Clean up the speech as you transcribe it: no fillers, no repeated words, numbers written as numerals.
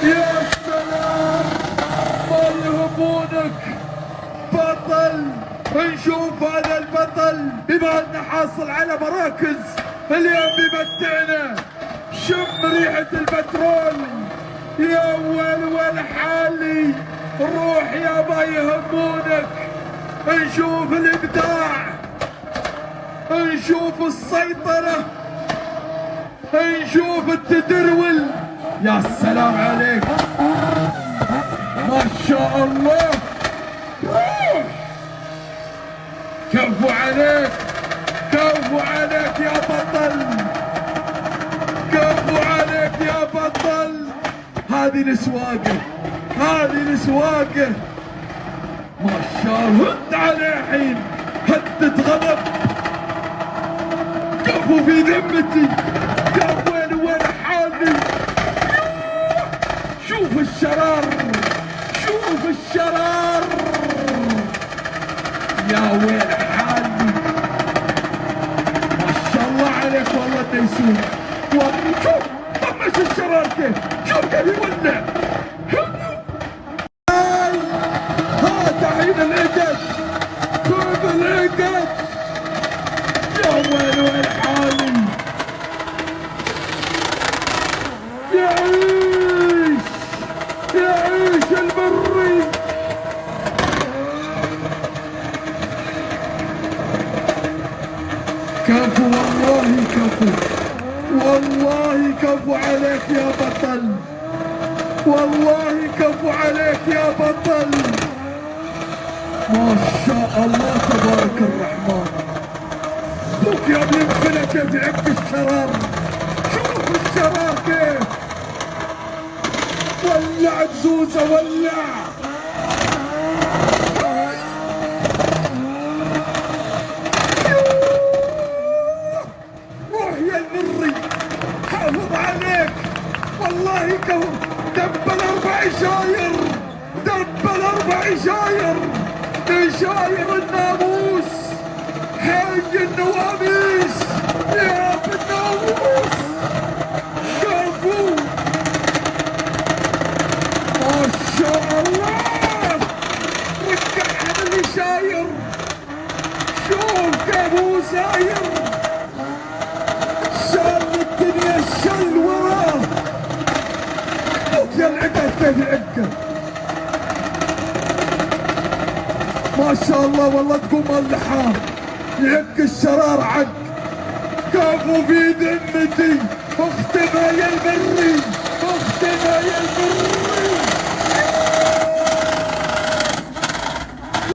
يا سلام، ما يهمونك بطل. نشوف هذا البطل بما انه حاصل على مراكز اليوم بيمتعنا. شم ريحة البترول يا ول حالي، روح يا ما يهمونك. نشوف الابداع، نشوف السيطرة، نشوف التدرول. يا سلام عليك، ما شاء الله. روح، كفو عليك، كفو عليك يا بطل، كفو عليك يا بطل. هذه السواقة، هذه السواقة ما شاء الله. هد عليه الحين، هدت غضب. كفو في ذمتي، كفو وين حالي. شوف الشرار، شوف الشرار يا ويل حالي. ما شاء الله عليك والله ديسون. شوف طمش الشرار كيف، شوف كيف يولع. ها تعيين الاجد، كيف الاجد. يا ويل حالي. يعيش، يعيش المري. كفو والله، كفو والله، كفو عليك يا بطل، والله كفو عليك يا بطل. ما شاء الله تبارك الرحمن. شوف يا ابن الفلا كيف يعب الشرار، شوف الشرار كيف ولع بزوزة، ولع. روح يا المري، حافظ عليك والله. كفو، دب الاربع شاير، دب الاربع شاير، شاير الناموس، حي النواميس يا ابن الناموس. كفو، ما شاء الله. رجع على اللي شاير، شوف كيف هو ساير. شال الدنيا الشل وراه. شوف يا العقل كيف يعقل. ما شاء الله والله تقوم اللحام، يعق الشرار عق. كفو في ذمتي، اختنا يا المري، اختنا يا المري.